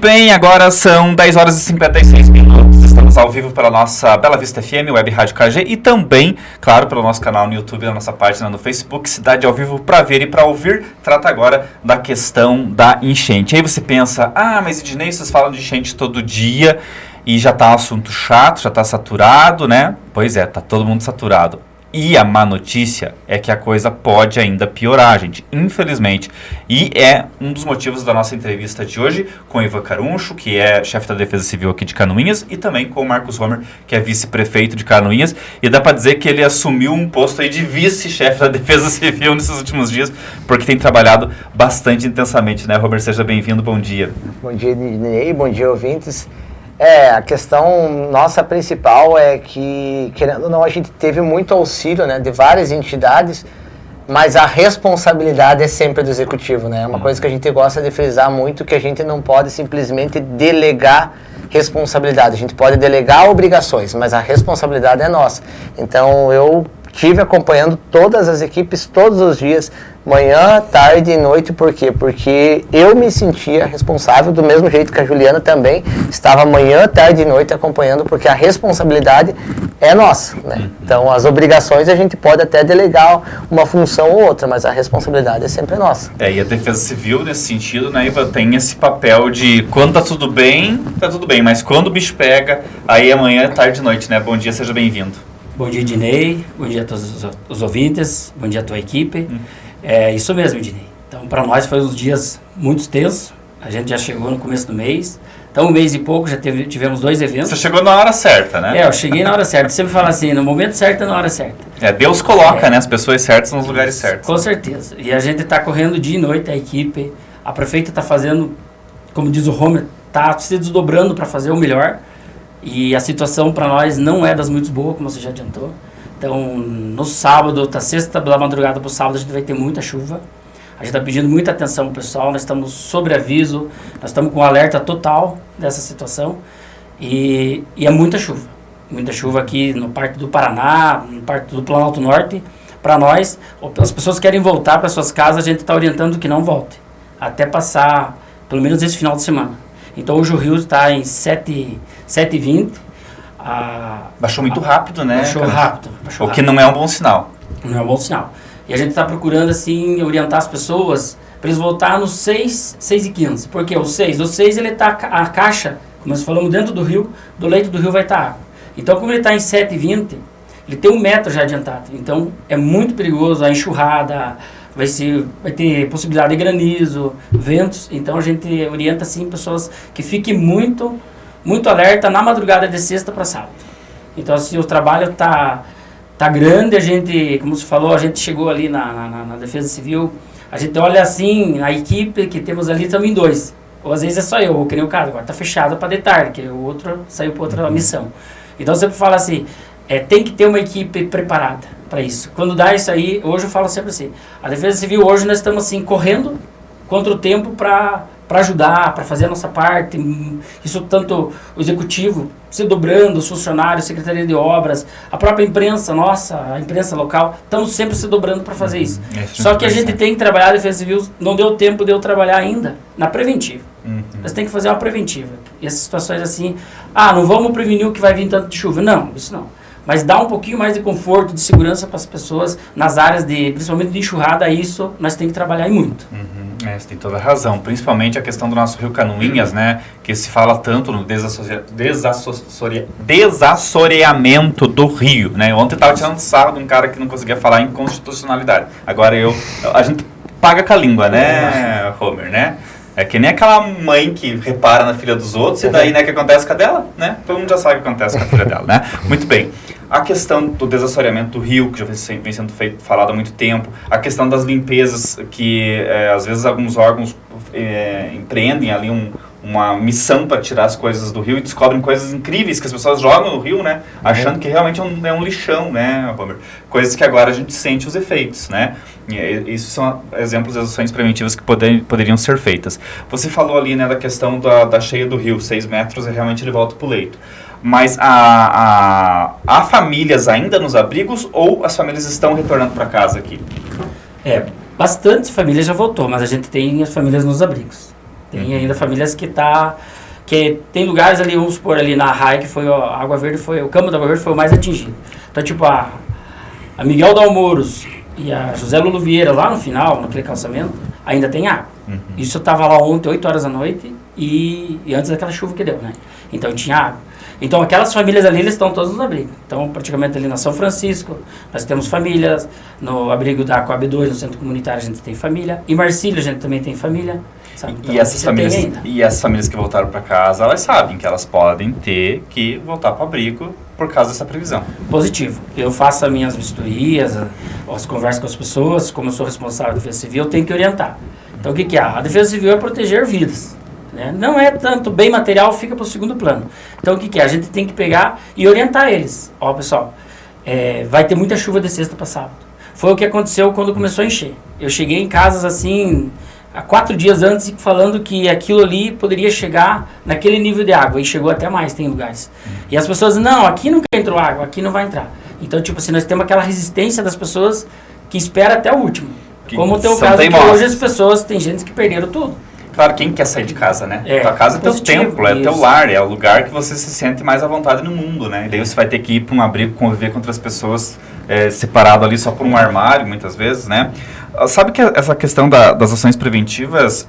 bem, agora são 10 horas e 56 minutos. Estamos ao vivo pela nossa Bela Vista FM, Web Rádio KG, e também, claro, pelo nosso canal no YouTube, na nossa página no Facebook, Cidade ao Vivo para ver e para ouvir. Trata agora da questão da enchente. Aí você pensa, mas Ednei, vocês falam de enchente todo dia e já tá um assunto chato, já tá saturado, né? Pois é, tá todo mundo saturado. E a má notícia é que a coisa pode ainda piorar, gente, infelizmente. E é um dos motivos da nossa entrevista de hoje com o Ivan Caruncho, que é chefe da Defesa Civil aqui de Canoinhas, e também com o Marcos Homer, que é vice-prefeito de Canoinhas. E dá para dizer que ele assumiu um posto aí de vice-chefe da Defesa Civil nesses últimos dias, porque tem trabalhado bastante intensamente, né, Homer? Seja bem-vindo, bom dia. Bom dia, Ednei, bom dia, ouvintes. A questão nossa principal é que, querendo ou não, a gente teve muito auxílio, né, de várias entidades, mas a responsabilidade é sempre do executivo, né? É uma coisa que a gente gosta de frisar muito, que a gente não pode simplesmente delegar responsabilidade. A gente pode delegar obrigações, mas a responsabilidade é nossa. Então, eu estive acompanhando todas as equipes todos os dias, manhã, tarde e noite. Por quê? Porque eu me sentia responsável, do mesmo jeito que a Juliana também estava manhã, tarde e noite acompanhando, porque a responsabilidade é nossa, né? Então, as obrigações a gente pode até delegar uma função ou outra, mas a responsabilidade é sempre nossa. E a Defesa Civil, nesse sentido, né, Iva, tem esse papel de quando tá tudo bem, mas quando o bicho pega, aí é manhã, tarde e noite, né? Bom dia, seja bem-vindo. Bom dia, Ednei. Bom dia a todos os ouvintes. Bom dia a tua equipe. É isso mesmo, Ednei. Então, para nós foi uns dias muito tensos. A gente já chegou no começo do mês. Então, um mês e pouco, já tivemos 2 eventos. Você chegou na hora certa, né? Eu cheguei na hora certa. Sempre fala assim, no momento certo é na hora certa. Deus coloca, né, as pessoas certas nos lugares certos. Com certeza. E a gente está correndo dia e noite, a equipe. A prefeita está fazendo, como diz o Homer, está se desdobrando para fazer o melhor. E a situação para nós não é das muito boas, como você já adiantou. Então, no sábado, da sexta da madrugada para o sábado, a gente vai ter muita chuva. A gente está pedindo muita atenção pro pessoal, nós estamos sob aviso, nós estamos com alerta total dessa situação. E é muita chuva. Muita chuva aqui no Parque do Paraná, no Parque do Planalto Norte. Para nós, as pessoas querem voltar para suas casas, a gente está orientando que não volte. Até passar, pelo menos esse final de semana. Então, hoje o rio está em 7,20. Baixou muito rápido, né? Baixou rápido. O que não é um bom sinal. Não é um bom sinal. E a gente está procurando, assim, orientar as pessoas para eles voltar no 6,15. Por quê? O 6 ele está, a caixa, como nós falamos, dentro do rio, do leito do rio vai estar água. Então, como ele está em 7,20, ele tem 1 metro já adiantado. Então, é muito perigoso a enxurrada, vai ter possibilidade de granizo, ventos. Então, a gente orienta, assim, pessoas que fiquem muito alerta na madrugada de sexta para sábado. Então, assim, o trabalho tá grande. A gente, como você falou, a gente chegou ali na Defesa Civil, a gente olha assim, a equipe que temos ali, estamos em 2. Ou às vezes é só eu, ou que nem o cara, agora tá fechado para de tarde, que o outro saiu para outra missão. Então, sempre fala assim, tem que ter uma equipe preparada para isso. Quando dá isso aí, hoje eu falo sempre assim, a Defesa Civil, hoje nós estamos assim, correndo contra o tempo para ajudar, para fazer a nossa parte. Isso tanto o executivo se dobrando, os funcionários, Secretaria de Obras, a própria imprensa nossa, a imprensa local, estamos sempre se dobrando para fazer isso. Só que a gente tem que trabalhar, a Defesa Civil não deu tempo de eu trabalhar ainda na preventiva. Nós temos que fazer uma preventiva. E essas situações assim, não vamos prevenir o que vai vir tanto de chuva. Não, isso não. Mas dá um pouquinho mais de conforto, de segurança para as pessoas nas áreas principalmente de enxurrada, isso nós temos que trabalhar muito. Você tem toda a razão, principalmente a questão do nosso rio Canoinhas, né, que se fala tanto no desassoreamento do rio, né. Ontem eu estava tirando sarro de um cara que não conseguia falar em constitucionalidade. Agora a gente paga com a língua, né, Homer, né? É que nem aquela mãe que repara na filha dos outros e daí, né, o que acontece com a dela, né? Todo mundo já sabe o que acontece com a filha dela, né? Muito bem. A questão do desassoreamento do rio, que já vem sendo falado há muito tempo, a questão das limpezas, que às vezes alguns órgãos empreendem ali uma missão para tirar as coisas do rio e descobrem coisas incríveis que as pessoas jogam no rio, né? Achando que realmente é um lixão, né, Homer? Coisas que agora a gente sente os efeitos, né? E isso são exemplos de ações preventivas que poderiam ser feitas. Você falou ali, né, da questão da cheia do rio, 6 metros e realmente ele volta para o leito. Mas há famílias ainda nos abrigos ou as famílias estão retornando para casa aqui? Bastante família já voltou, mas a gente tem as famílias nos abrigos. Tem ainda famílias que Porque tem lugares ali, vamos supor, ali na Arraia, que foi a Água Verde, o campo da Água Verde foi o mais atingido. Então, tipo, a Miguel Dalmouros e a José Lulu Vieira, lá no final, naquele calçamento, ainda tem água. Isso eu tava lá ontem, 8 horas da noite, e antes daquela chuva que deu, né? Então tinha água. Então aquelas famílias ali, eles estão todos no abrigo. Então praticamente ali na São Francisco, nós temos famílias, no abrigo da Coab 2, no centro comunitário, a gente tem família, em Marcília a gente também tem família. Sabe? Então, e essas famílias que voltaram para casa, elas sabem que elas podem ter que voltar para o abrigo por causa dessa previsão. Positivo. Eu faço as minhas vistorias, as conversas com as pessoas, como eu sou responsável da Defesa Civil, eu tenho que orientar. Então o que é? A Defesa Civil é proteger vidas. Né? Não é tanto bem material, fica para o segundo plano. Então o que é? A gente tem que pegar e orientar eles. Ó, pessoal, vai ter muita chuva de sexta para sábado. Foi o que aconteceu quando começou a encher. Eu cheguei em casas assim, há 4 dias antes, falando que aquilo ali poderia chegar naquele nível de água. E chegou até mais, tem lugares. E as pessoas, não, aqui nunca entrou água, aqui não vai entrar. Então, tipo assim, nós temos aquela resistência das pessoas que espera até o último. Como tem o caso que hoje as pessoas, tem gente que perderam tudo. Claro, quem quer sair de casa, né? Tua casa é teu templo, é teu lar, é o lugar que você se sente mais à vontade no mundo, né? E daí você vai ter que ir para um abrigo, conviver com outras pessoas, separado ali só por um armário, muitas vezes, né? Sabe que essa questão das ações preventivas,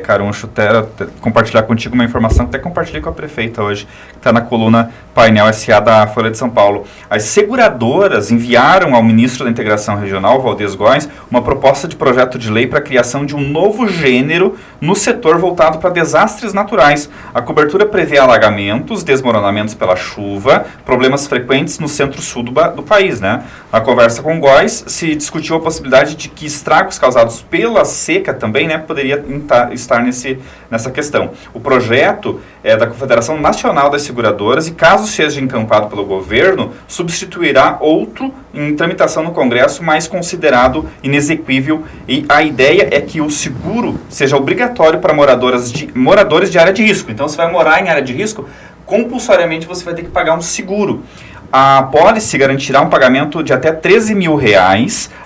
Caruncho, quero compartilhar contigo uma informação que até compartilhei com a prefeita hoje, que está na coluna Painel SA da Folha de São Paulo. As seguradoras enviaram ao ministro da Integração Regional, Valdez Góes, uma proposta de projeto de lei para a criação de um novo gênero no setor voltado para desastres naturais. A cobertura prevê alagamentos, desmoronamentos pela chuva, problemas frequentes no centro-sul do país, né? Na conversa com Góes, se discutiu a possibilidade de que estragos causados pela seca também, né, poderia estar nessa questão. O projeto é da Confederação Nacional das Seguradoras e, caso seja encampado pelo governo, substituirá outro em tramitação no Congresso, mas considerado inexequível. E a ideia é que o seguro seja obrigatório para moradores de área de risco. Então, se vai morar em área de risco, compulsoriamente você vai ter que pagar um seguro. A apólice garantirá um pagamento de até R$13 mil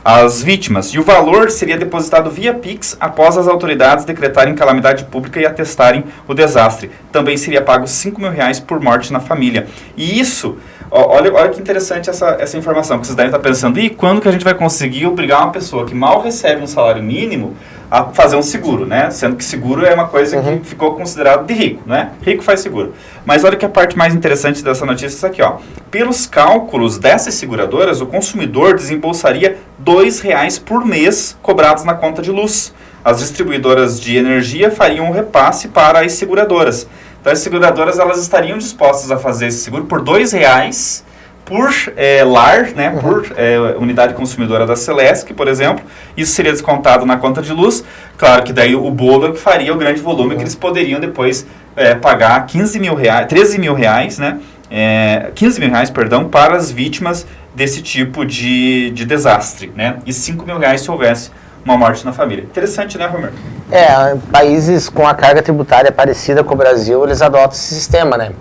às vítimas, e o valor seria depositado via Pix após as autoridades decretarem calamidade pública e atestarem o desastre. Também seria pago R$5 mil por morte na família. E isso, olha que interessante essa informação, que vocês devem estar pensando, e quando que a gente vai conseguir obrigar uma pessoa que mal recebe um salário mínimo a fazer um seguro, né? Sendo que seguro é uma coisa que ficou considerado de rico, né? Rico faz seguro. Mas olha que a parte mais interessante dessa notícia é isso aqui, ó. Pelos cálculos dessas seguradoras, o consumidor desembolsaria R$2 por mês cobrados na conta de luz. As distribuidoras de energia fariam um repasse para as seguradoras. Então as seguradoras, elas estariam dispostas a fazer esse seguro por R$2 por lar, né, por unidade consumidora da Celesc, por exemplo. Isso seria descontado na conta de luz. Claro que daí o bolo que faria o grande volume, que eles poderiam depois pagar R$13 mil, né, R$15 mil, perdão, para as vítimas desse tipo de desastre, né, e R$5 mil se houvesse uma morte na família. Interessante, né, Romero? Países com a carga tributária parecida com o Brasil, eles adotam esse sistema, né?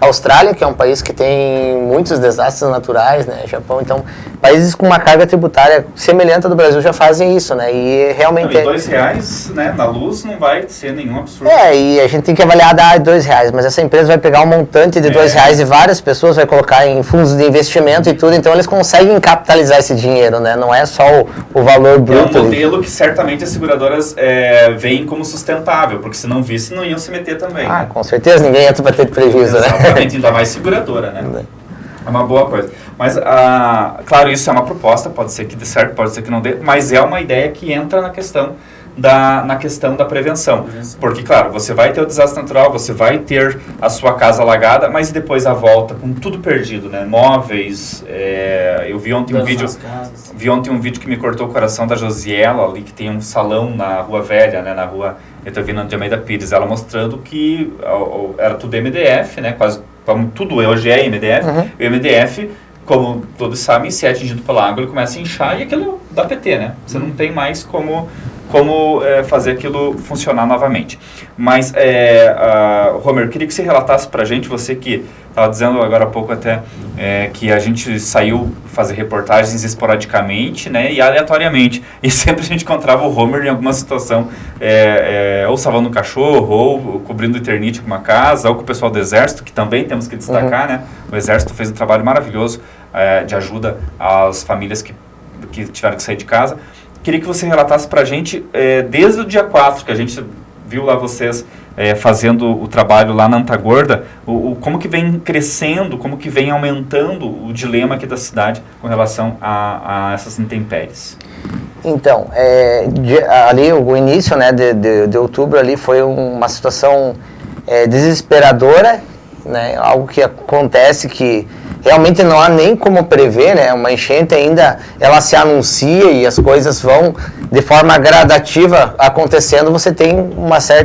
A Austrália, que é um país que tem muitos desastres naturais, né? Japão, então, países com uma carga tributária semelhante ao do Brasil já fazem isso, né? E realmente... Não, e R$2, né, na luz não vai ser nenhum absurdo. E a gente tem que avaliar R$2, mas essa empresa vai pegar um montante de R$2 de várias pessoas, vai colocar em fundos de investimento e tudo, então eles conseguem capitalizar esse dinheiro, né? Não é só o valor bruto. É um modelo que certamente as seguradoras veem como sustentável, porque se não visse, não iam se meter também. Né? Com certeza, ninguém entra para ter prejuízo, né? Exatamente, ainda mais seguradora, né? É uma boa coisa. Mas, claro, isso é uma proposta, pode ser que dê certo, pode ser que não dê, mas é uma ideia que entra na questão da prevenção. Porque, claro, você vai ter o desastre natural, você vai ter a sua casa alagada, mas depois a volta com tudo perdido, né? Móveis, eu vi ontem um vídeo que me cortou o coração da Josiela, ali que tem um salão na Rua Velha, né? Na rua Etelvina de Almeida Pires, ela mostrando que era tudo MDF, né? Quase tudo hoje é MDF. O MDF, como todos sabem, se é atingido pela água, ele começa a inchar e aquilo dá PT, né? Você não tem mais como como fazer aquilo funcionar novamente. Mas, Homer, queria que você relatasse para a gente, você que estava dizendo agora há pouco até que a gente saiu fazer reportagens esporadicamente, né, e aleatoriamente, e sempre a gente encontrava o Homer em alguma situação, ou salvando um cachorro, ou cobrindo eternite com uma casa, ou com o pessoal do Exército, que também temos que destacar, né, o Exército fez um trabalho maravilhoso de ajuda às famílias que tiveram que sair de casa. Queria que você relatasse para a gente, desde o dia 4, que a gente viu lá vocês fazendo o trabalho lá na Antagorda, como que vem crescendo, como que vem aumentando o dilema aqui da cidade com relação a essas intempéries. Então, ali o início, né, de outubro ali foi uma situação desesperadora, né, algo que acontece que realmente não há nem como prever, né? Uma enchente ainda, ela se anuncia e as coisas vão de forma gradativa acontecendo, você tem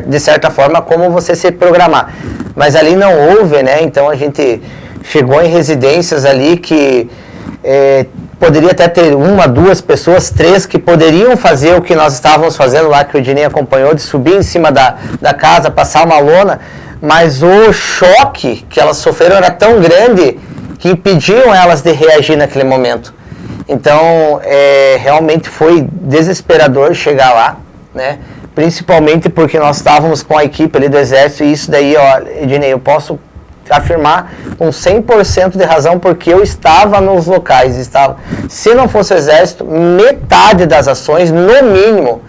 de certa forma como você se programar. Mas ali não houve, né? Então a gente chegou em residências ali que poderia até ter 1, 2 pessoas, 3 que poderiam fazer o que nós estávamos fazendo lá, que o Dinei acompanhou, de subir em cima da casa, passar uma lona, mas o choque que elas sofreram era tão grande que impediam elas de reagir naquele momento. Então, realmente foi desesperador chegar lá, né? Principalmente porque nós estávamos com a equipe ali do Exército, e isso daí, ó, Ednei, eu posso afirmar com 100% de razão, porque eu estava nos locais, se não fosse o Exército, metade das ações, no mínimo,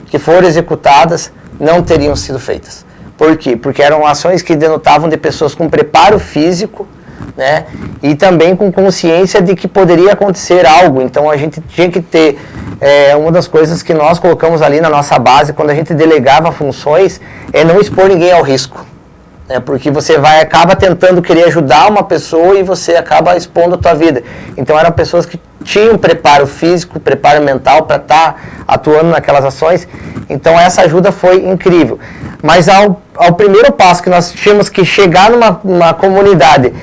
que foram executadas, não teriam sido feitas. Por quê? Porque eram ações que denotavam de pessoas com preparo físico, né? E também com consciência de que poderia acontecer algo. Então a gente tinha que ter uma das coisas que nós colocamos ali na nossa base quando a gente delegava funções é não expor ninguém ao risco, né? Porque você acaba tentando querer ajudar uma pessoa e você acaba expondo a tua vida. Então eram pessoas que tinham preparo físico, preparo mental para estar atuando naquelas ações. Então essa ajuda foi incrível. Mas ao primeiro passo que nós tínhamos que chegar numa comunidade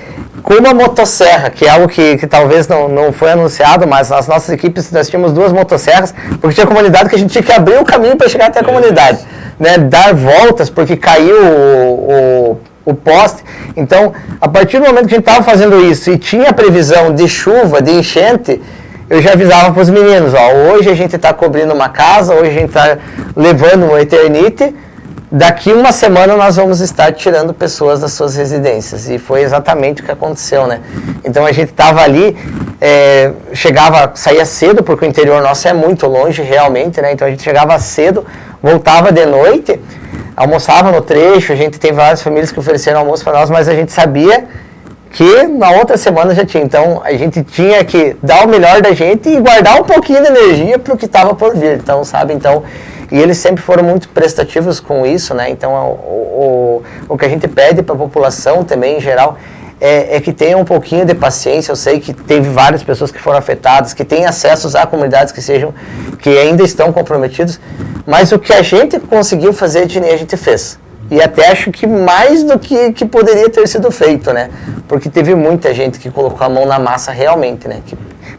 com uma motosserra, que é algo que talvez não foi anunciado, mas as nossas equipes, nós tínhamos 2 motosserras, porque tinha comunidade que a gente tinha que abrir o caminho para chegar até a comunidade, né? Dar voltas, porque caiu o poste. Então, a partir do momento que a gente estava fazendo isso e tinha previsão de chuva, de enchente, eu já avisava para os meninos, ó, hoje a gente está cobrindo uma casa, hoje a gente está levando um eternite, daqui uma semana nós vamos estar tirando pessoas das suas residências. E foi exatamente o que aconteceu, né? Então a gente estava ali, saía cedo, porque o interior nosso é muito longe realmente, né? Então a gente chegava cedo, voltava de noite, almoçava no trecho. A gente tem várias famílias que ofereceram almoço para nós, mas a gente sabia que na outra semana já tinha. Então a gente tinha que dar o melhor da gente e guardar um pouquinho de energia para o que estava por vir. Então, sabe? E eles sempre foram muito prestativos com isso, né? Então, o que a gente pede para a população também, em geral, é que tenha um pouquinho de paciência. Eu sei que teve várias pessoas que foram afetadas, que têm acessos a comunidades que ainda estão comprometidos, mas o que a gente conseguiu fazer, a gente fez. E até acho que mais do que poderia ter sido feito, né? Porque teve muita gente que colocou a mão na massa realmente, né?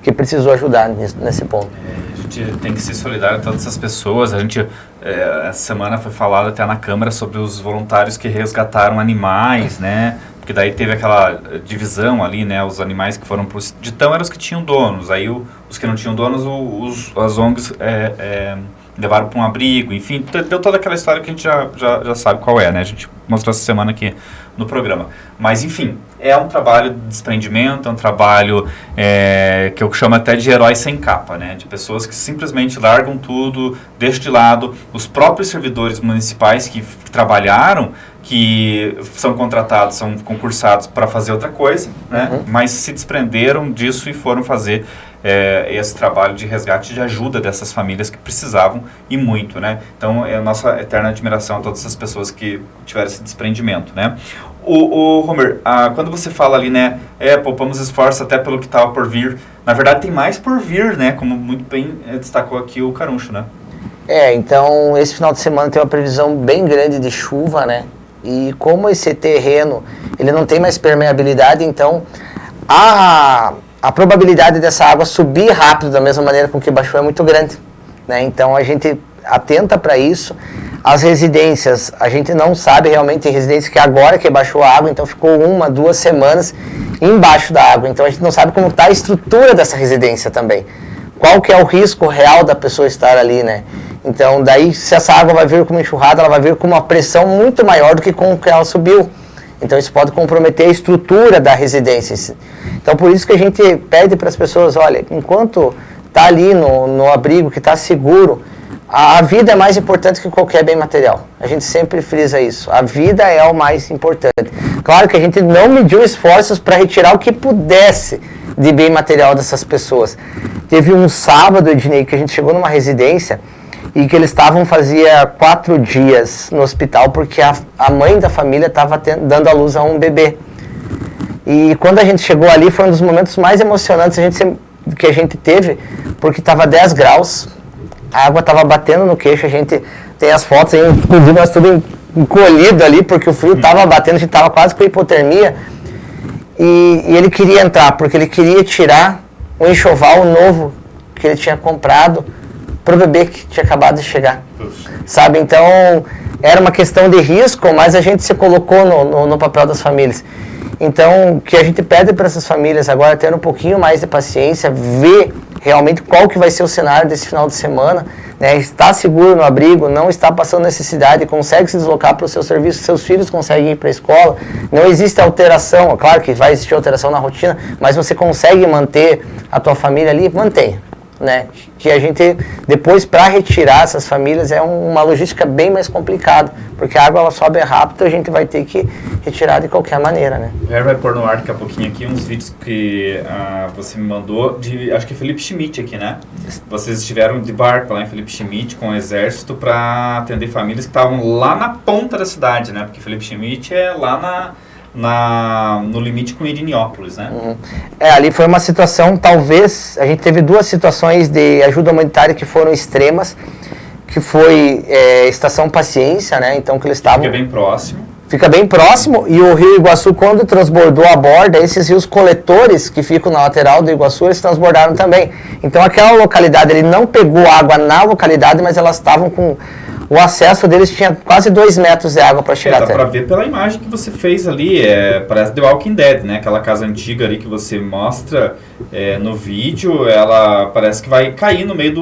Que precisou ajudar nesse ponto. A gente tem que ser solidário a todas essas pessoas. A gente, essa semana foi falado até na Câmara sobre os voluntários que resgataram animais, né? Porque daí teve aquela divisão ali, né? Os animais que foram pro Ditão eram os que tinham donos. Aí os que não tinham donos, as ONGs levaram para um abrigo. Enfim, deu toda aquela história que a gente já sabe qual é, né? A gente mostrou essa semana aqui no programa. Mas, enfim, é um trabalho de desprendimento, é um trabalho que eu chamo até de herói sem capa, né? De pessoas que simplesmente largam tudo, deixam de lado. Os próprios servidores municipais que trabalharam, que são contratados, são concursados para fazer outra coisa, né? Uhum. Mas se desprenderam disso e foram fazer esse trabalho de resgate, de ajuda dessas famílias que precisavam e muito, né? Então, é a nossa eterna admiração a todas essas pessoas que tiveram esse desprendimento, né? O Homer, quando você fala ali, né, poupamos esforço até pelo que estava por vir, na verdade tem mais por vir, né? Como muito bem destacou aqui o Caruncho, né? Então, esse final de semana tem uma previsão bem grande de chuva, né? E como esse terreno, ele não tem mais permeabilidade, então a probabilidade dessa água subir rápido da mesma maneira com que baixou é muito grande, né? Então a gente atenta para isso. As residências, a gente não sabe realmente, tem residência que agora que baixou a água, então ficou 1, 2 semanas embaixo da água. Então a gente não sabe como está a estrutura dessa residência também. Qual que é o risco real da pessoa estar ali, né? Então daí, se essa água vai vir com uma enxurrada, ela vai vir com uma pressão muito maior do que com que ela subiu. Então isso pode comprometer a estrutura da residência. Então por isso que a gente pede para as pessoas, olha, enquanto está ali no abrigo, que está seguro, a vida é mais importante que qualquer bem material. A gente sempre frisa isso. A vida é o mais importante. Claro que a gente não mediu esforços para retirar o que pudesse de bem material dessas pessoas. Teve um sábado, Ednei, que a gente chegou numa residência e que eles estavam fazia 4 dias no hospital porque a mãe da família estava dando à luz a um bebê. E quando a gente chegou ali, foi um dos momentos mais emocionantes que a gente teve, porque estava 10 graus, a água estava batendo no queixo, a gente tem as fotos, inclusive nós tudo encolhido ali, porque o frio estava batendo, a gente estava quase com hipotermia, e ele queria entrar, porque ele queria tirar o enxoval novo que ele tinha comprado para o bebê que tinha acabado de chegar, sabe? Então, era uma questão de risco, mas a gente se colocou no papel das famílias. Então, o que a gente pede para essas famílias agora é ter um pouquinho mais de paciência, ver realmente qual que vai ser o cenário desse final de semana, né? Está seguro no abrigo, não está passando necessidade, consegue se deslocar para o seu serviço, seus filhos conseguem ir para a escola, não existe alteração, claro que vai existir alteração na rotina, mas você consegue manter a tua família ali, mantenha. Né? Que a gente, depois, para retirar essas famílias é uma logística bem mais complicada, porque a água ela sobe rápido, a gente vai ter que retirar de qualquer maneira, né? O Harry vai pôr no ar daqui a pouquinho aqui uns vídeos que você me mandou de, acho que Felipe Schmidt aqui, né? Vocês estiveram de barco lá em Felipe Schmidt com o exército para atender famílias que estavam lá na ponta da cidade, né? Porque Felipe Schmidt é lá no limite com Irineópolis, né? Ali foi uma situação, talvez, a gente teve 2 situações de ajuda humanitária que foram extremas, que foi Estação Paciência, né? Então que eles estavam... Fica bem próximo, e o Rio Iguaçu, quando transbordou a borda, esses rios coletores que ficam na lateral do Iguaçu, eles transbordaram também. Então aquela localidade, ele não pegou água na localidade, mas elas estavam com... O acesso deles tinha quase 2 metros de água para chegar até. Dá para ver pela imagem que você fez ali, parece The Walking Dead, né? Aquela casa antiga ali que você mostra no vídeo, ela parece que vai cair no meio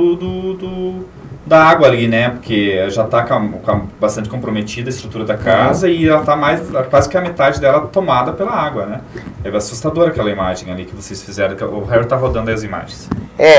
da água ali, né? Porque já está bastante comprometida a estrutura da casa e ela está quase que a metade dela tomada pela água, né? É assustadora aquela imagem ali que vocês fizeram, o Harry está rodando as imagens.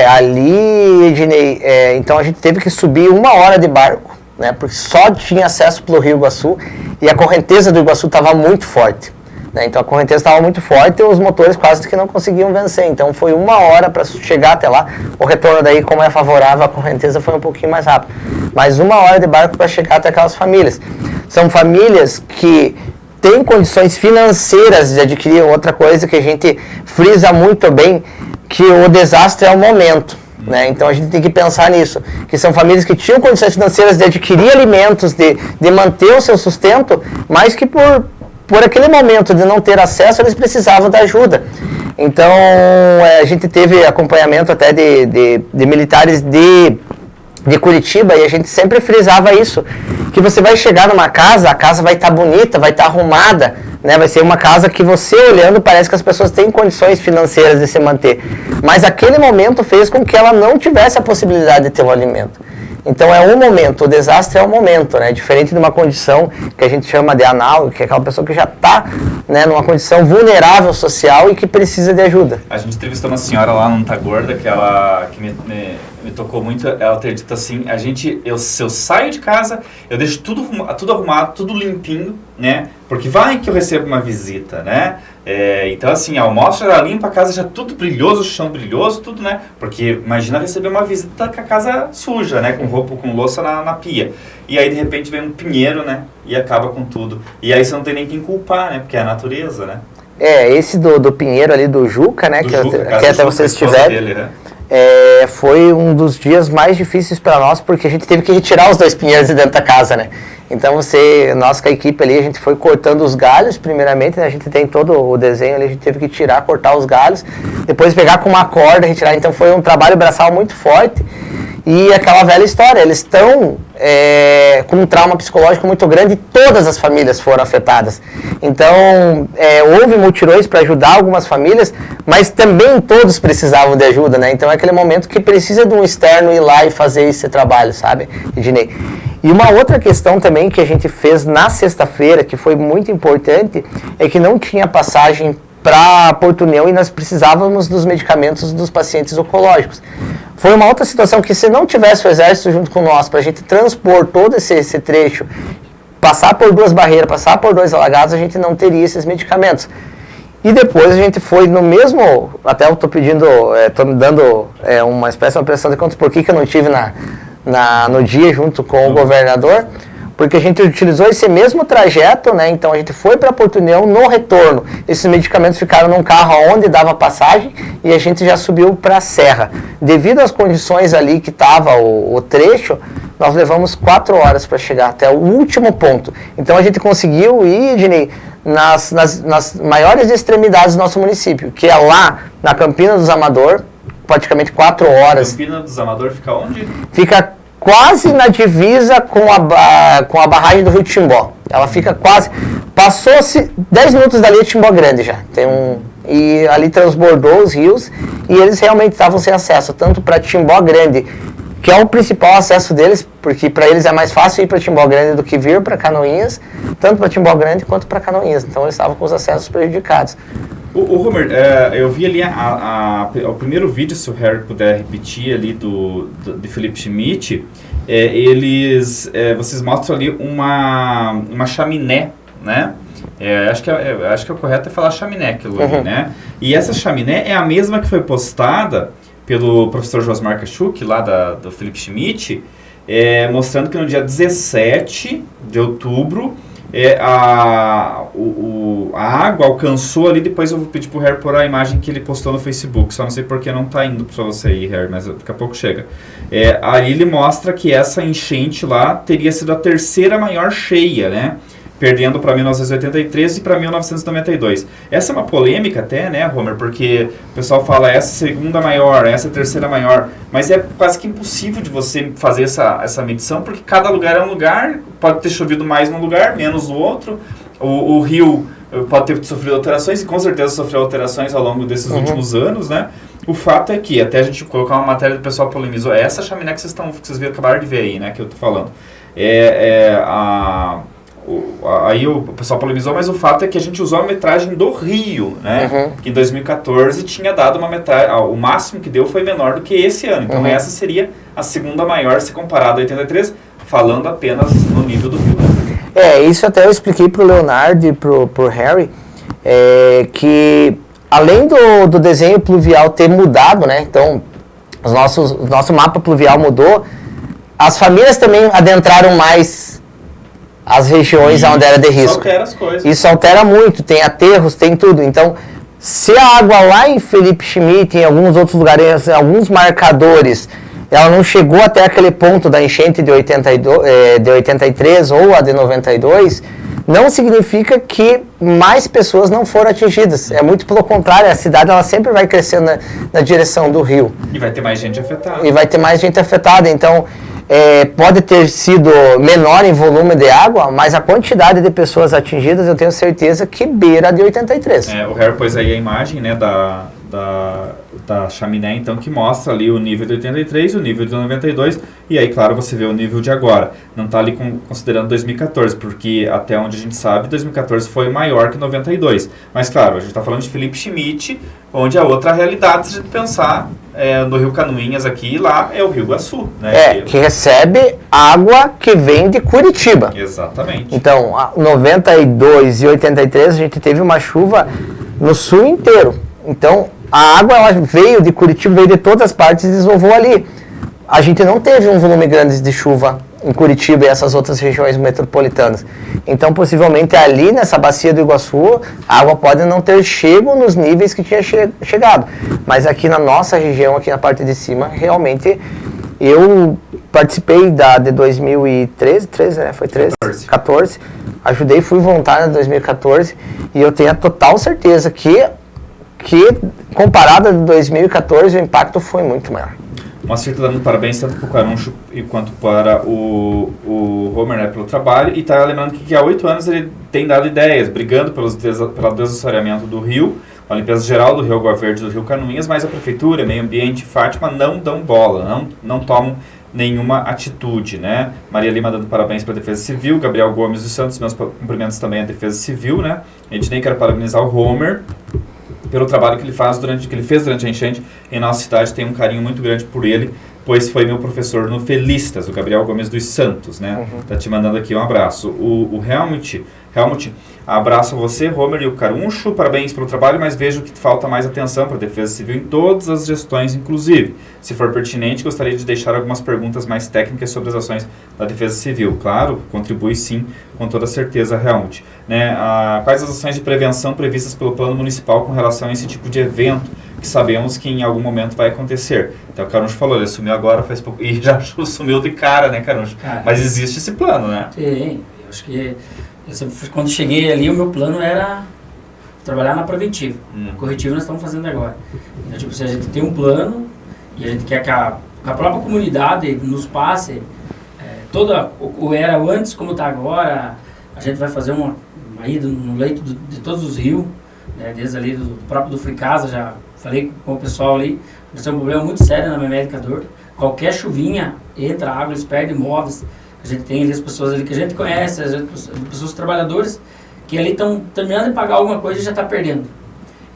Ali, Ednei, então a gente teve que subir 1 hora de barco, né, porque só tinha acesso pelo Rio Iguaçu e a correnteza do Iguaçu estava muito forte, né, então a correnteza estava muito forte e os motores quase que não conseguiam vencer, então foi 1 hora para chegar até lá. O retorno daí, como é favorável, a correnteza foi um pouquinho mais rápido, mas 1 hora de barco para chegar até aquelas famílias. São famílias que têm condições financeiras de adquirir. Outra coisa que a gente frisa muito bem, que o desastre é o momento. Né? Então a gente tem que pensar nisso, que são famílias que tinham condições financeiras de adquirir alimentos, de manter o seu sustento, mas que por aquele momento de não ter acesso, eles precisavam da ajuda. Então a gente teve acompanhamento até de militares de Curitiba, e a gente sempre frisava isso, que você vai chegar numa casa, a casa vai estar bonita, vai estar arrumada, né? Vai ser uma casa que você olhando parece que as pessoas têm condições financeiras de se manter, mas aquele momento fez com que ela não tivesse a possibilidade de ter o alimento. Então é um momento, o desastre é um momento, né? Diferente de uma condição que a gente chama de análogo, que é aquela pessoa que já está, né, numa condição vulnerável social e que precisa de ajuda. A gente entrevistou uma senhora lá no Tá Gorda, que me tocou muito, ela ter dito assim, se eu saio de casa, eu deixo tudo arrumado, tudo limpinho, né? Porque vai que eu recebo uma visita, né? Então assim, almoço já limpa, a casa já tudo brilhoso, o chão brilhoso, tudo, né? Porque imagina receber uma visita com a casa suja, né? Com roupa, com louça na pia. E aí de repente vem um pinheiro, né? E acaba com tudo. E aí você não tem nem quem culpar, né? Porque é a natureza, né? Esse do pinheiro ali do Juca, né? Que até vocês tiveram. Dele, né? Foi um dos dias mais difíceis para nós, porque a gente teve que retirar os 2 pinheiros de dentro da casa, né? Então nós com a equipe ali, a gente foi cortando os galhos primeiramente, né? A gente tem todo o desenho ali, a gente teve que cortar os galhos, depois pegar com uma corda, retirar. Então foi um trabalho braçal muito forte, E aquela velha história, eles estão com um trauma psicológico muito grande e todas as famílias foram afetadas. Então, houve mutirões para ajudar algumas famílias, mas também todos precisavam de ajuda, né? Então é aquele momento que precisa de um externo ir lá e fazer esse trabalho, sabe, Ednei? E uma outra questão também que a gente fez na sexta-feira, que foi muito importante, é que não tinha passagem para Porto União e nós precisávamos dos medicamentos dos pacientes oncológicos. Foi uma outra situação que, se não tivesse o Exército junto com nós, para a gente transpor todo esse trecho, passar por 2 barreiras, passar por 2 alagados, a gente não teria esses medicamentos. E depois a gente foi no mesmo, até eu estou pedindo, estou me dando uma espécie de pressão de contas por que eu não tive no dia junto com o governador, porque a gente utilizou esse mesmo trajeto, né? Então a gente foi para Porto União, no retorno esses medicamentos ficaram num carro onde dava passagem e a gente já subiu para a serra. Devido às condições ali que estava o trecho, nós levamos 4 horas para chegar até o último ponto. Então a gente conseguiu ir, Ednei, nas maiores extremidades do nosso município, que é lá na Campina dos Amador, praticamente 4 horas. Campina dos Amador fica onde? Fica quase na divisa com a barragem do Rio Timbó. Ela fica quase... Passou-se 10 minutos dali, é Timbó Grande já. E ali transbordou os rios e eles realmente estavam sem acesso, tanto para Timbó Grande, que é o principal acesso deles, porque para eles é mais fácil ir para Timbó Grande do que vir para Canoinhas, tanto para Timbó Grande quanto para Canoinhas. Então eles estavam com os acessos prejudicados. O Homer, eu vi ali o primeiro vídeo, se o Harry puder repetir ali de Felipe Schmidt, vocês mostram ali uma chaminé, né? Acho que é o correto falar chaminé aquilo ali, né? E essa chaminé é a mesma que foi postada pelo professor Josmar Kachuk, lá do Felipe Schmidt, mostrando que no dia 17 de outubro a água alcançou ali. Depois eu vou pedir pro Harry pôr a imagem que ele postou no Facebook, só não sei porque não tá indo pra você aí, Harry, mas daqui a pouco chega. Ali ele mostra que essa enchente lá teria sido a 3ª maior cheia, né? Perdendo para 1983 e para 1992. Essa é uma polêmica até, né, Homer? Porque o pessoal fala essa é a 2ª maior, essa é a 3ª maior, mas é quase que impossível de você fazer essa medição, porque cada lugar é um lugar, pode ter chovido mais num lugar, menos no outro, o rio pode ter sofrido alterações, e com certeza sofreu alterações ao longo desses últimos anos, né? O fato é que, até a gente colocar uma matéria do pessoal polemizou, essa chaminé que vocês acabaram de ver aí, né, que eu tô falando, aí o pessoal polemizou, mas o fato é que a gente usou a metragem do Rio, né? Que em 2014 tinha dado uma metragem, o máximo que deu foi menor do que esse ano. Então essa seria a 2ª maior se comparado a 83, falando apenas no nível do Rio. Isso até eu expliquei pro Leonardo e pro Harry, que além do desenho pluvial ter mudado, né? Então, o nosso mapa pluvial mudou, as famílias também adentraram mais as regiões onde era de risco. Isso altera as coisas. Isso altera muito, tem aterros, tem tudo. Então, se a água lá em Felipe Schmidt, em alguns outros lugares, alguns marcadores, ela não chegou até aquele ponto da enchente de 83 ou a de 92, não significa que mais pessoas não foram atingidas. É muito pelo contrário, a cidade ela sempre vai crescendo na direção do rio. E vai ter mais gente afetada. Então, pode ter sido menor em volume de água, mas a quantidade de pessoas atingidas eu tenho certeza que beira de 83. O Harry pôs aí a imagem, né, da chaminé, então, que mostra ali o nível de 83, o nível de 92, e aí, claro, você vê o nível de agora. Não está ali considerando 2014, porque até onde a gente sabe, 2014 foi maior que 92. Mas, claro, a gente está falando de Felipe Schmidt, onde é outra realidade, se a gente pensar no Rio Canoinhas aqui, lá é o Rio Iguaçu, né? Que recebe água que vem de Curitiba. Exatamente. Então, 92 e 83 a gente teve uma chuva no sul inteiro. Então, a água ela veio de Curitiba, veio de todas as partes e desovou ali. A gente não teve um volume grande de chuva em Curitiba e essas outras regiões metropolitanas. Então, possivelmente, ali nessa bacia do Iguaçu, a água pode não ter chego nos níveis que tinha chegado. Mas aqui na nossa região, aqui na parte de cima, realmente, eu participei de 2013, foi 14, ajudei, fui voluntário em 2014, e eu tenho a total certeza que comparado a 2014, o impacto foi muito maior. Moacir está dando parabéns tanto para o Caruncho quanto para o Homer, né, pelo trabalho, e está lembrando que há 8 anos ele tem dado ideias, brigando pelo desassoreamento do rio, a limpeza geral do Rio Água Verde e do Rio Canoinhas, mas a Prefeitura, Meio Ambiente e Fátima não dão bola, não tomam nenhuma atitude, né? Maria Lima dando parabéns para a Defesa Civil, Gabriel Gomes dos Santos, meus cumprimentos também à Defesa Civil, né? Ednei, quero parabenizar o Homer pelo trabalho que ele fez durante a enchente em nossa cidade, tenho um carinho muito grande por ele, pois foi meu professor no Felistas, o Gabriel Gomes dos Santos, né? Tá te mandando aqui um abraço. O Helmut, abraço a você, Homer e o Caruncho, parabéns pelo trabalho, mas vejo que falta mais atenção para a Defesa Civil em todas as gestões, inclusive. Se for pertinente, gostaria de deixar algumas perguntas mais técnicas sobre as ações da Defesa Civil. Claro, contribui sim, com toda certeza, Helmut. Né? Quais as ações de prevenção previstas pelo plano municipal com relação a esse tipo de evento, que sabemos que em algum momento vai acontecer? Então o Caruncho falou, ele sumiu agora faz pouco, e já sumiu de cara, né, Caruncho? Mas existe esse plano, né? Sim, eu acho que quando cheguei ali, o meu plano era trabalhar na preventiva. Corretiva nós estamos fazendo agora. Então, tipo, se a gente tem um plano e a gente quer que a própria comunidade nos passe toda o era antes como está agora, a gente vai fazer uma ida no leito de todos os rios, né, desde ali do próprio do Fricasa, já falei com o pessoal ali, nós temos um problema muito sério na minha medicador. Qualquer chuvinha entra água, eles perdem móveis. A gente tem ali as pessoas ali que a gente conhece, as pessoas trabalhadoras, que ali estão terminando de pagar alguma coisa e já está perdendo.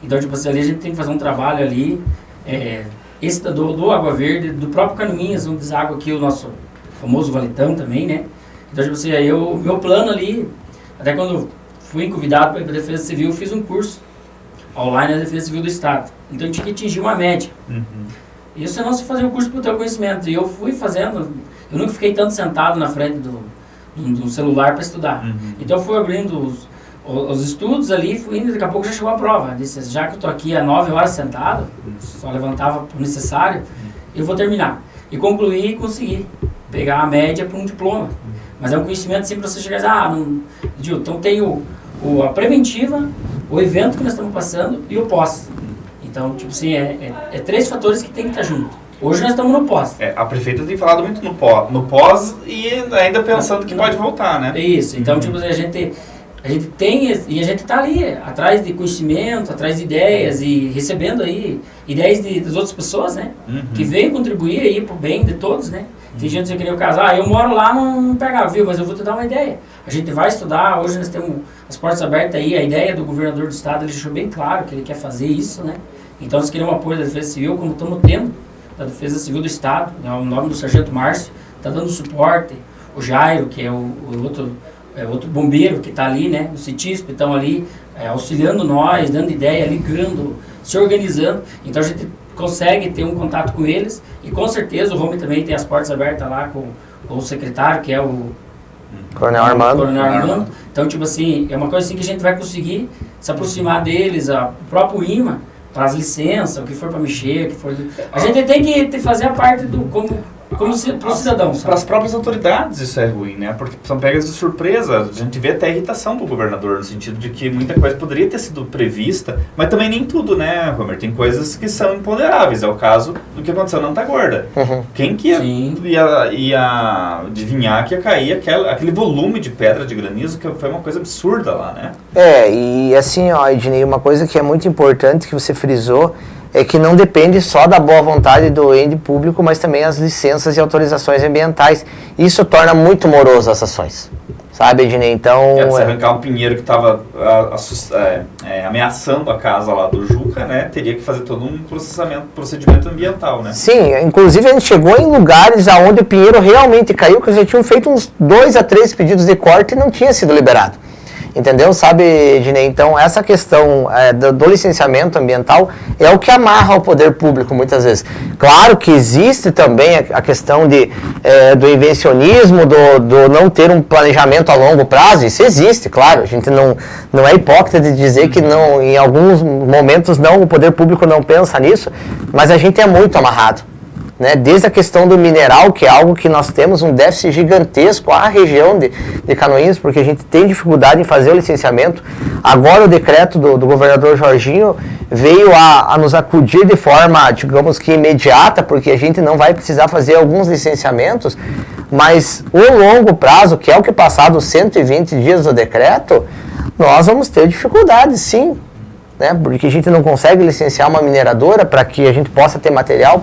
Então, tipo assim, ali a gente tem que fazer um trabalho ali, esse do Água Verde, do próprio Canoinhas, onde deságua aqui o nosso famoso valetão também, né? Então, tipo assim, aí meu plano ali, até quando fui convidado para a Defesa Civil, fiz um curso online na Defesa Civil do Estado. Então, eu tinha que atingir uma média. Isso não se fazia o curso para ter o conhecimento. E eu fui fazendo. Eu nunca fiquei tanto sentado na frente do celular para estudar. Então eu fui abrindo os estudos ali, fui indo, daqui a pouco já chegou a prova. Eu disse, já que eu estou aqui há 9 horas sentado, só levantava o necessário, eu vou terminar. E concluí e consegui pegar a média para um diploma. Mas é um conhecimento sempre para você chegar e dizer, então tem a preventiva, o evento que nós estamos passando e o pós. Então, tipo assim, é 3 fatores que tem que estar junto. Hoje nós estamos no pós. A prefeita tem falado muito no pós e ainda pensando que pode voltar, né? É isso. Então, tipo, a gente tem, e a gente está ali, atrás de conhecimento, atrás de ideias e recebendo aí ideias das outras pessoas, né? Que veem contribuir aí pro bem de todos, né? Tem gente que queria o caso, eu moro lá, não pega, viu? Mas eu vou te dar uma ideia. A gente vai estudar, hoje nós temos as portas abertas aí, a ideia do governador do estado, ele deixou bem claro que ele quer fazer isso, né? Então, nós queremos apoio da Defesa Civil, como estamos tendo, da Defesa Civil do Estado, né, o nome do Sargento Márcio, está dando suporte, o Jairo, que é o outro bombeiro que está ali, né, o CITISP, estão ali auxiliando nós, dando ideia, ligando, se organizando. Então a gente consegue ter um contato com eles e com certeza o Home também tem as portas abertas lá com o secretário, que é o Coronel Armando. Então, tipo assim, é uma coisa assim que a gente vai conseguir se aproximar deles, o próprio IMA, para as licenças, o que for para mexer, o que for... A gente tem que fazer a parte do como cidadão. Para as próprias autoridades isso é ruim, né? Porque são pegas de surpresa. A gente vê até a irritação do governador, no sentido de que muita coisa poderia ter sido prevista, mas também nem tudo, né, Homer? Tem coisas que são imponderáveis. É o caso do que aconteceu na Antagorda. Quem que ia adivinhar que ia cair aquele volume de pedra de granizo, que foi uma coisa absurda lá, né? E assim, Ednei, uma coisa que é muito importante que você frisou é que não depende só da boa vontade do ente público, mas também as licenças e autorizações ambientais. Isso torna muito moroso as ações, sabe, Ednei? Então... Se arrancar um pinheiro que estava ameaçando a casa lá do Juca, né, teria que fazer todo um procedimento ambiental, né? Sim, inclusive a gente chegou em lugares onde o pinheiro realmente caiu, que já tinham feito uns 2 a 3 pedidos de corte e não tinha sido liberado. Entendeu? Sabe, Ednei? Então, essa questão do licenciamento ambiental é o que amarra o poder público, muitas vezes. Claro que existe também a questão do invencionismo, do não ter um planejamento a longo prazo. Isso existe, claro. A gente não é hipócrita de dizer que não, em alguns momentos o poder público não pensa nisso, mas a gente é muito amarrado. né? Desde a questão do mineral, que é algo que nós temos um déficit gigantesco, a região de Canoinhas, porque a gente tem dificuldade em fazer o licenciamento. Agora o decreto do governador Jorginho veio a nos acudir de forma, digamos que imediata, porque a gente não vai precisar fazer alguns licenciamentos, mas o longo prazo, que é o que passar dos 120 dias do decreto, nós vamos ter dificuldade, sim. Né? Porque a gente não consegue licenciar uma mineradora para que a gente possa ter material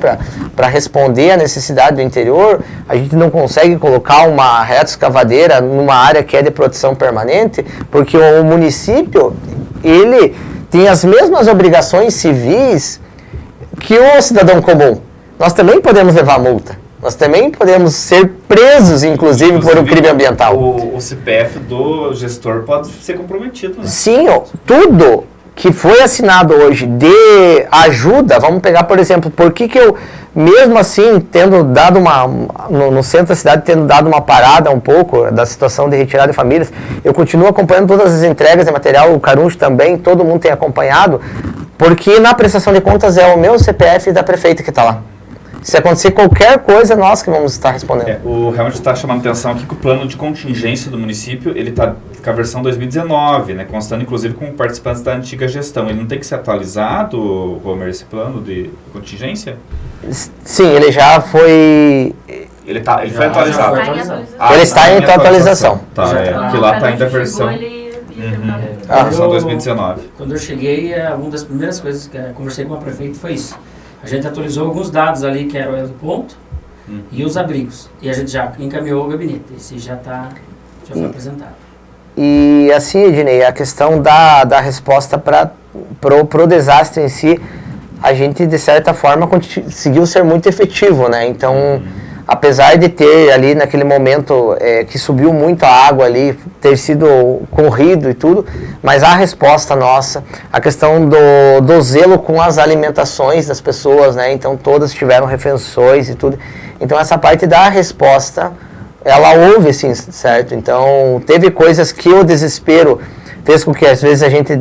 para responder à necessidade do interior, a gente não consegue colocar uma retroescavadeira numa área que é de proteção permanente, porque o município, ele tem as mesmas obrigações civis que o cidadão comum. Nós também podemos levar multa, nós também podemos ser presos, inclusive por um crime ambiental. O CPF do gestor pode ser comprometido, né? Sim, tudo que foi assinado hoje de ajuda, vamos pegar, por exemplo, por que eu, mesmo assim, tendo dado no centro da cidade, tendo dado uma parada um pouco da situação de retirada de famílias, eu continuo acompanhando todas as entregas de material, o Caruncho também, todo mundo tem acompanhado, porque na prestação de contas é o meu CPF e da prefeita que está lá. Se acontecer qualquer coisa, nós que vamos estar respondendo. O Helmut está chamando atenção aqui que o plano de contingência do município, ele está com a versão 2019, né, constando inclusive com participantes da antiga gestão. Ele não tem que ser atualizado, Romer, esse plano de contingência? Sim, ele já foi... Ele foi atualizado. Ele está em atualização. Tá, que lá está ainda a versão... A versão 2019. Quando eu cheguei, uma das primeiras coisas que eu conversei com a prefeita foi isso. A gente atualizou alguns dados ali, que era o ponto e os abrigos. E a gente já encaminhou o gabinete. Esse já foi apresentado. E assim, Ednei, a questão da resposta pro desastre em si, a gente, de certa forma, conseguiu ser muito efetivo, né? Então, apesar de ter ali, naquele momento, que subiu muito a água ali, ter sido corrido e tudo, mas a resposta nossa, a questão do zelo com as alimentações das pessoas, né? Então, todas tiveram refeições e tudo. Então, essa parte da resposta, ela houve, sim, certo? Então, teve coisas que o desespero fez com que, às vezes, a gente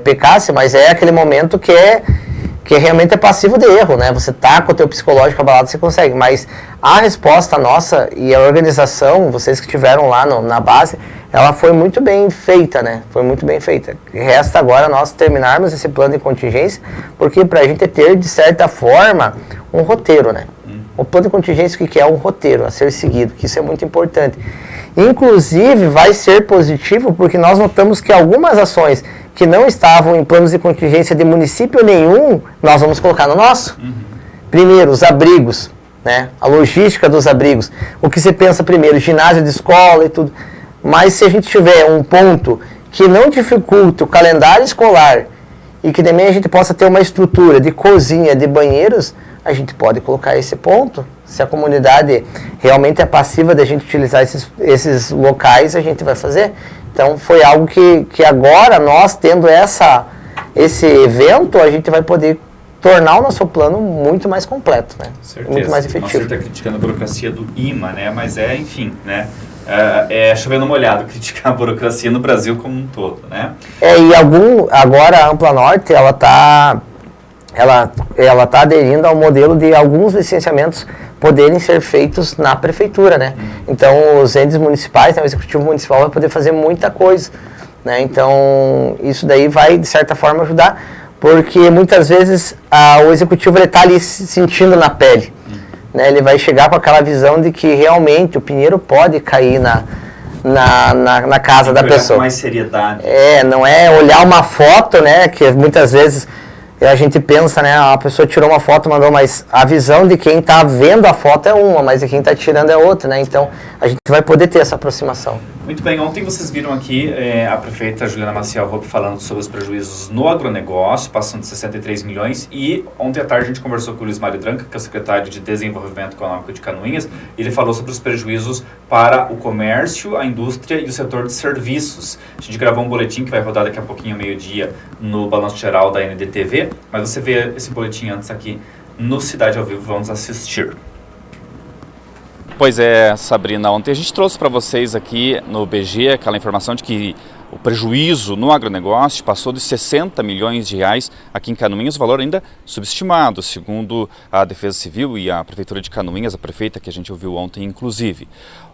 pecasse, mas é aquele momento que realmente é passivo de erro, né? Você tá com o teu psicológico abalado, você consegue, mas a resposta nossa e a organização, vocês que estiveram lá na base, ela foi muito bem feita, né? Foi muito bem feita. Resta agora nós terminarmos esse plano de contingência, porque para a gente ter, de certa forma, um roteiro, né? O plano de contingência, o que é? Um roteiro a ser seguido, que isso é muito importante. Inclusive, vai ser positivo, porque nós notamos que algumas ações que não estavam em planos de contingência de município nenhum, nós vamos colocar no nosso. Primeiro, os abrigos, né? A logística dos abrigos. O que você pensa primeiro, ginásio de escola e tudo. Mas se a gente tiver um ponto que não dificulte o calendário escolar e que também a gente possa ter uma estrutura de cozinha, de banheiros, a gente pode colocar esse ponto. Se a comunidade realmente é passiva de a gente utilizar esses locais, a gente vai fazer. Então, foi algo que agora, nós tendo esse evento, a gente vai poder tornar o nosso plano muito mais completo, né? Certeza. Muito mais efetivo. Você está criticando a burocracia do IMA, né? Mas enfim, né? Chovendo molhado criticar a burocracia no Brasil como um todo, né? Agora a Ampla Norte, ela tá aderindo ao modelo de alguns licenciamentos poderem ser feitos na prefeitura, né? Então, os entes municipais, né, o executivo municipal vai poder fazer muita coisa, né? Então, isso daí vai, de certa forma, ajudar, porque muitas vezes o executivo está ali sentindo na pele, né? Ele vai chegar com aquela visão de que realmente o pinheiro pode cair na casa da pessoa. Com mais seriedade. Não é olhar uma foto, né, que muitas vezes a gente pensa, né, a pessoa tirou uma foto, mandou, mas a visão de quem está vendo a foto é uma, mas de quem está tirando é outra, né? Então, a gente vai poder ter essa aproximação. Muito bem, ontem vocês viram aqui a prefeita Juliana Maciel Hoppe falando sobre os prejuízos no agronegócio, passando de 63 milhões, e ontem à tarde a gente conversou com o Luiz Mário Dranca, que é o secretário de Desenvolvimento Econômico de Canoinhas, e ele falou sobre os prejuízos para o comércio, a indústria e o setor de serviços. A gente gravou um boletim que vai rodar daqui a pouquinho, ao meio-dia, no Balanço Geral da NDTV, mas você vê esse boletim antes aqui no Cidade ao Vivo, vamos assistir. Pois é, Sabrina, ontem a gente trouxe para vocês aqui no BG aquela informação de que o prejuízo no agronegócio passou de 60 milhões de reais aqui em Canoinhas, valor ainda subestimado, segundo a Defesa Civil e a Prefeitura de Canoinhas, a prefeita que a gente ouviu ontem, inclusive.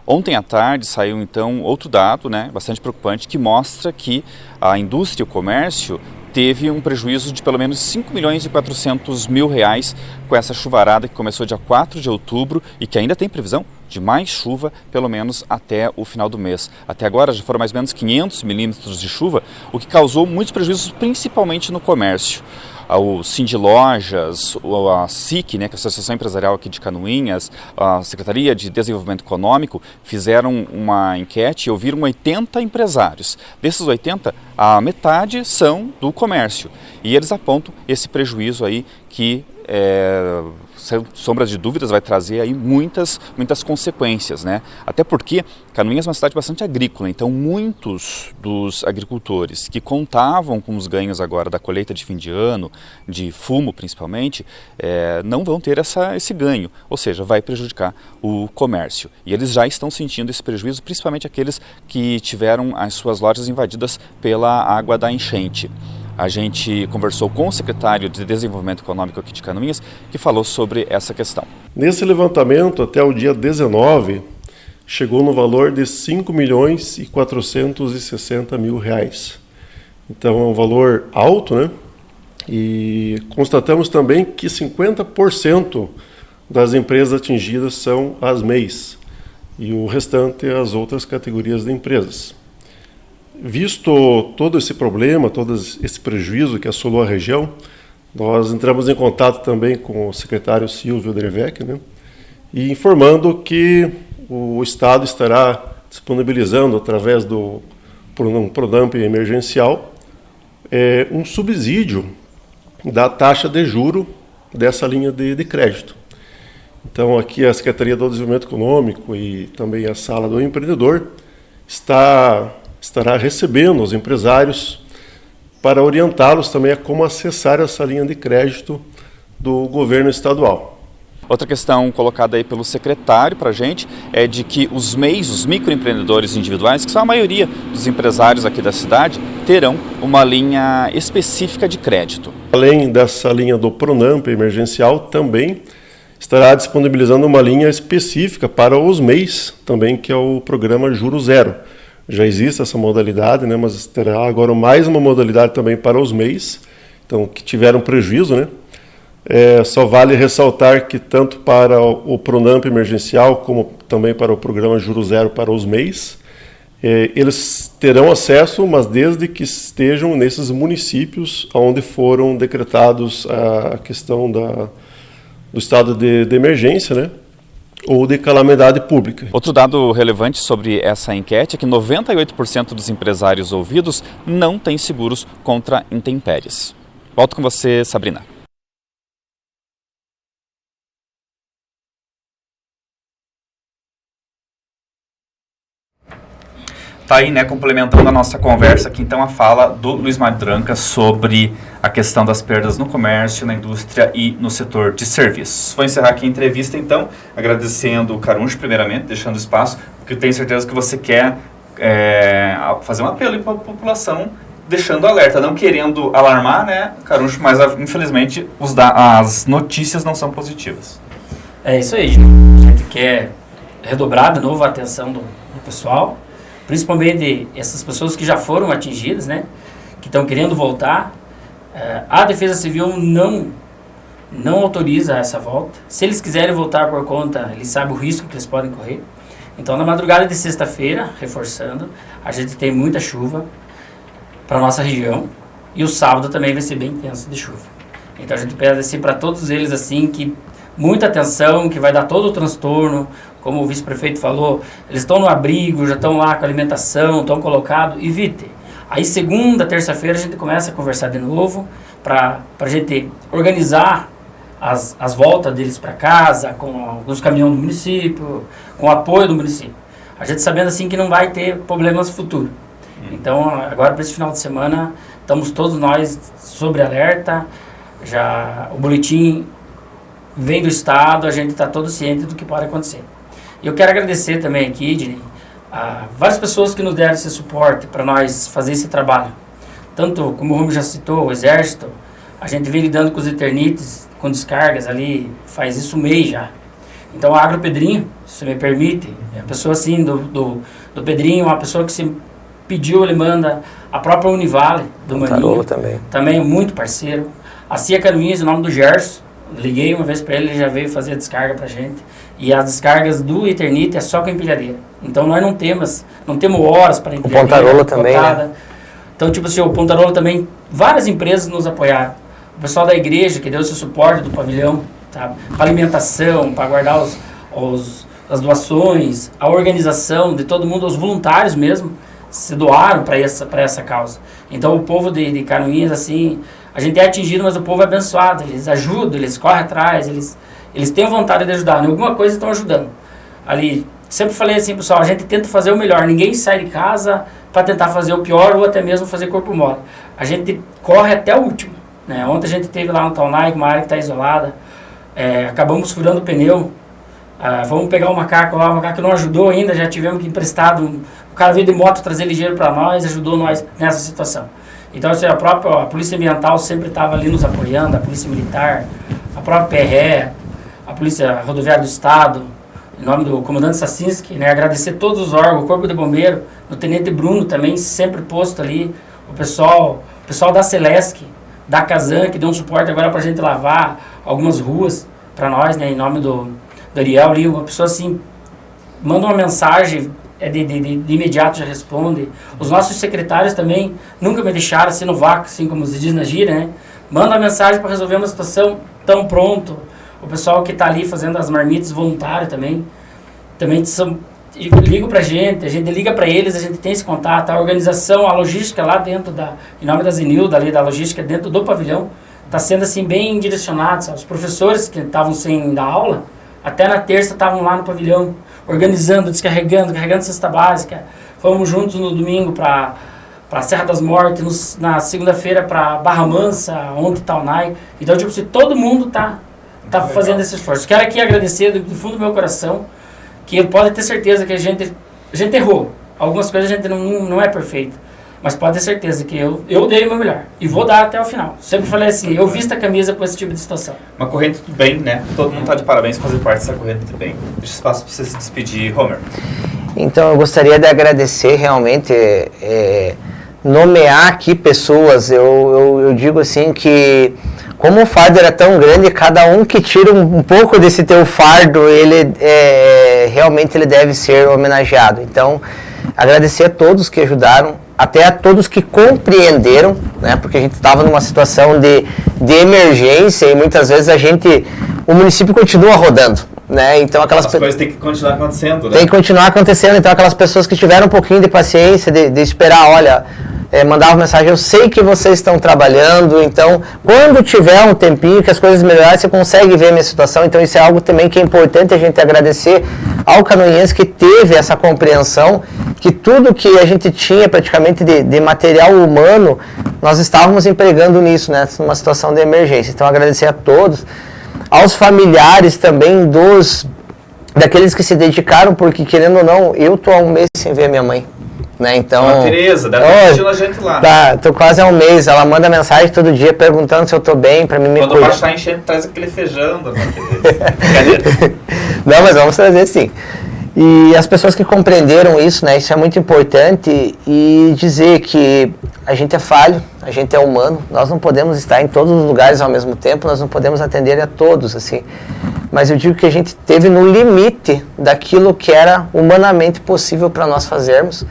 Ontem à tarde saiu então outro dado, bastante preocupante, que mostra que a indústria e o comércio teve um prejuízo de pelo menos 5 milhões e 400 mil reais com essa chuvarada que começou dia 4 de outubro e que ainda tem previsão de mais chuva, pelo menos até o final do mês. Até agora já foram mais ou menos 500 milímetros de chuva, o que causou muitos prejuízos, principalmente no comércio. O Cindy Lojas, a SIC, que é a Associação Empresarial aqui de Canoinhas, a Secretaria de Desenvolvimento Econômico, fizeram uma enquete e ouviram 80 empresários. Desses 80, a metade são do comércio. E eles apontam esse prejuízo aí que, sem sombra de dúvidas, vai trazer aí muitas consequências, Até porque Canoinhas é uma cidade bastante agrícola, então muitos dos agricultores que contavam com os ganhos agora da colheita de fim de ano, de fumo principalmente, não vão ter esse ganho, ou seja, vai prejudicar o comércio. E eles já estão sentindo esse prejuízo, principalmente aqueles que tiveram as suas lojas invadidas pela água da enchente. A gente conversou com o secretário de Desenvolvimento Econômico aqui de Canoinhas, que falou sobre essa questão. Nesse levantamento, até o dia 19, chegou no valor de 5 milhões e 460 mil reais. Então é um valor alto, E constatamos também que 50% das empresas atingidas são as MEIs e o restante as outras categorias de empresas. Visto todo esse problema, todo esse prejuízo que assolou a região, nós entramos em contato também com o secretário Silvio Drevec, e informando que o Estado estará disponibilizando, através do Pronamp emergencial, um subsídio da taxa de juro dessa linha de crédito. Então, aqui a Secretaria do Desenvolvimento Econômico e também a Sala do Empreendedor estará recebendo os empresários para orientá-los também a como acessar essa linha de crédito do governo estadual. Outra questão colocada aí pelo secretário para a gente é de que os MEIs, os microempreendedores individuais, que são a maioria dos empresários aqui da cidade, terão uma linha específica de crédito. Além dessa linha do Pronamp emergencial, também estará disponibilizando uma linha específica para os MEIs, também, que é o programa Juro Zero. Já existe essa modalidade, mas terá agora mais uma modalidade também para os MEIs, então, que tiveram prejuízo, Só vale ressaltar que tanto para o Pronamp emergencial, como também para o programa Juro Zero para os MEIs, eles terão acesso, mas desde que estejam nesses municípios onde foram decretados a questão do estado de emergência, ou de calamidade pública. Outro dado relevante sobre essa enquete é que 98% dos empresários ouvidos não têm seguros contra intempéries. Volto com você, Sabrina. Tá aí, complementando a nossa conversa aqui, então, a fala do Luiz Mário Dranca sobre a questão das perdas no comércio, na indústria e no setor de serviços. Vou encerrar aqui a entrevista, então, agradecendo o Caruncho, primeiramente, deixando espaço, porque eu tenho certeza que você quer fazer um apelo para a população, deixando alerta, não querendo alarmar, Caruncho, mas, infelizmente, as notícias não são positivas. É isso aí, gente. A gente quer redobrar de novo a atenção do pessoal, principalmente essas pessoas que já foram atingidas, que estão querendo voltar. A Defesa Civil não autoriza essa volta. Se eles quiserem voltar por conta, eles sabem o risco que eles podem correr. Então, na madrugada de sexta-feira, reforçando, a gente tem muita chuva para a nossa região, e o sábado também vai ser bem intenso de chuva. Então, a gente pede assim, para todos eles assim, que muita atenção, que vai dar todo o transtorno. Como o vice-prefeito falou, eles estão no abrigo, já estão lá com alimentação, estão colocados, evite. Aí segunda, terça-feira a gente começa a conversar de novo para a gente organizar as voltas deles para casa, com alguns caminhões do município, com o apoio do município. A gente sabendo assim que não vai ter problemas futuros. Então agora para esse final de semana estamos todos nós sobre alerta, já o boletim vem do estado, a gente está todo ciente do que pode acontecer. E eu quero agradecer também aqui, Ednei, várias pessoas que nos deram esse suporte para nós fazer esse trabalho. Tanto, como o Romulo já citou, o Exército, a gente vem lidando com os Eternites, com descargas ali, faz isso um mês já. Então, a Agro Pedrinho, se você me permite, a pessoa assim do Pedrinho, uma pessoa que se pediu, ele manda. A própria Univale, do Maninho, também é muito parceiro. A CIA Canoinhas, o nome do Gerson, liguei uma vez para ele já veio fazer a descarga pra gente. E as descargas do Eternite é só com empilhadeira. Então, nós não temos horas para empilhadeira. O Pontarola também, né? Então, tipo assim, o Pontarola também, várias empresas nos apoiaram. O pessoal da igreja, que deu esse suporte do pavilhão, sabe? Para alimentação, para guardar as doações, a organização de todo mundo, os voluntários mesmo, se doaram para essa causa. Então, o povo de Canoinhas, assim, a gente é atingido, mas o povo é abençoado. Eles ajudam, eles correm atrás, eles têm vontade de ajudar. Em alguma coisa estão ajudando. Ali, sempre falei assim, pessoal, a gente tenta fazer o melhor. Ninguém sai de casa para tentar fazer o pior ou até mesmo fazer corpo mole. A gente corre até o último. Né? Ontem a gente teve lá no Taunay, uma área que está isolada. Acabamos furando o pneu. Vamos pegar o macaco lá, o macaco não ajudou ainda, já tivemos que emprestar. O cara veio de moto trazer ligeiro para nós, ajudou nós nessa situação. Então, assim, a Polícia Ambiental sempre estava ali nos apoiando, a Polícia Militar, a própria PRE, a Polícia Rodoviária do Estado, em nome do comandante Sacinski, né, agradecer todos os órgãos, o Corpo de Bombeiro, o Tenente Bruno também, sempre posto ali, o pessoal da Celesc, da Casan, que deu um suporte agora para a gente lavar algumas ruas para nós, né, em nome do Ariel ali, uma pessoa assim, manda uma mensagem, de imediato já responde. Os nossos secretários também nunca me deixaram assim no vácuo, assim como se diz na gíria, né? Manda uma mensagem para resolver uma situação tão pronto. O pessoal que está ali fazendo as marmitas voluntário também ligam para a gente liga para eles, a gente tem esse contato. A organização, a logística lá dentro em nome da Zenilda, ali da logística dentro do pavilhão, está sendo assim bem direcionado, sabe? Os professores que estavam sem dar aula, até na terça estavam lá no pavilhão, organizando, descarregando, carregando cesta básica. Fomos juntos no domingo para Serra das Mortes, na segunda-feira para Barra Mansa, ontem Taunay. Então, tipo assim, todo mundo tá fazendo esse esforço. Quero aqui agradecer do fundo do meu coração, que pode ter certeza que a gente errou. Algumas coisas a gente não é perfeito. Mas pode ter certeza que eu dei o meu melhor. E vou dar até o final. Sempre falei assim, eu visto a camisa com esse tipo de situação. Uma corrente do bem, né? Todo mundo está de parabéns por fazer parte dessa corrente do bem. Deixa espaço para você se despedir, Homer. Então, eu gostaria de agradecer realmente, nomear aqui pessoas. Eu digo assim que, como o fardo era tão grande, cada um que tira um pouco desse teu fardo, ele realmente ele deve ser homenageado. Então, agradecer a todos que ajudaram, até a todos que compreenderam, né, porque a gente estava numa situação de emergência e muitas vezes o município continua rodando, né, então as coisas têm que continuar acontecendo, né? Tem que continuar acontecendo, então aquelas pessoas que tiveram um pouquinho de paciência, de esperar, olha, mandava mensagem, eu sei que vocês estão trabalhando, então quando tiver um tempinho que as coisas melhorarem, você consegue ver a minha situação. Então isso é algo também que é importante a gente agradecer ao canoinhense que teve essa compreensão, que tudo que a gente tinha praticamente de material humano, nós estávamos empregando nisso, né, numa situação de emergência. Então agradecer a todos, aos familiares também daqueles que se dedicaram, porque querendo ou não, eu estou há um mês sem ver minha mãe. Né? Então, a Tereza, deve estar assistindo a gente lá. Tá, tô quase há um mês. Ela manda mensagem todo dia perguntando se eu tô bem, pra mim me cuidar. Quando baixar enchendo, traz aquele feijão, dona Tereza. Não, mas vamos trazer sim. E as pessoas que compreenderam isso, né? Isso é muito importante. E dizer que a gente é falho, a gente é humano. Nós não podemos estar em todos os lugares ao mesmo tempo, nós não podemos atender a todos, assim. Mas eu digo que a gente teve no limite daquilo que era humanamente possível para nós fazermos.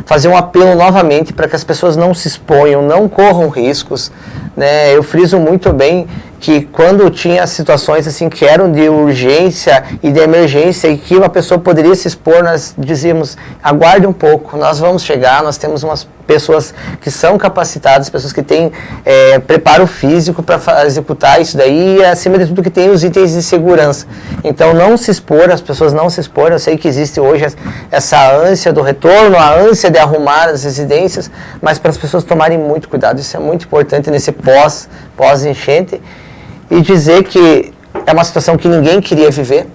Fazer um apelo novamente para que as pessoas não se exponham, não corram riscos, né? Eu friso muito bem que quando tinha situações assim que eram de urgência e de emergência e que uma pessoa poderia se expor, nós dizíamos, aguarde um pouco, nós vamos chegar, nós temos umas pessoas que são capacitadas, pessoas que têm preparo físico para executar isso daí e, acima de tudo, que tem os itens de segurança. Então, não se expor, as pessoas não se expor. Eu sei que existe hoje essa ânsia do retorno, a ânsia de arrumar as residências, mas para as pessoas tomarem muito cuidado. Isso é muito importante nesse pós-enchente. E dizer que é uma situação que ninguém queria viver,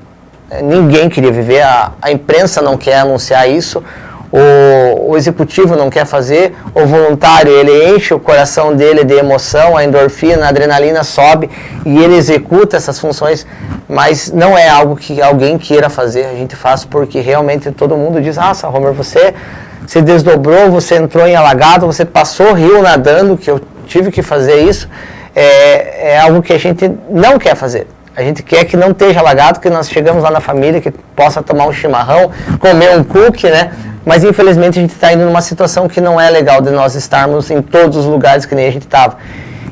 a imprensa não quer anunciar isso, o executivo não quer fazer, o voluntário ele enche o coração dele de emoção, a endorfina, a adrenalina sobe e ele executa essas funções, mas não é algo que alguém queira fazer, a gente faz porque realmente todo mundo diz, nossa, Homer, você se desdobrou, você entrou em alagado, você passou rio nadando, que eu tive que fazer isso, é algo que a gente não quer fazer. A gente quer que não esteja alagado, que nós chegamos lá na família, que possa tomar um chimarrão, comer um cookie, né? Mas infelizmente a gente está indo numa situação que não é legal de nós estarmos em todos os lugares que nem a gente estava.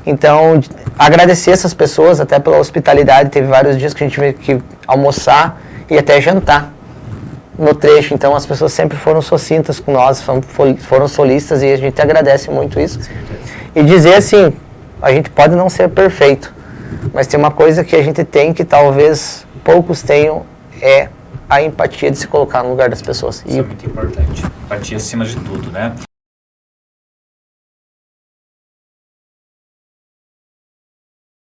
Então, agradecer essas pessoas até pela hospitalidade. Teve vários dias que a gente teve que almoçar e até jantar no trecho. Então, as pessoas sempre foram sucintas com nós, foram solistas e a gente agradece muito isso. E dizer assim, a gente pode não ser perfeito, mas tem uma coisa que a gente tem que talvez poucos tenham, é a empatia de se colocar no lugar das pessoas. Isso é muito importante. Empatia acima de tudo, né?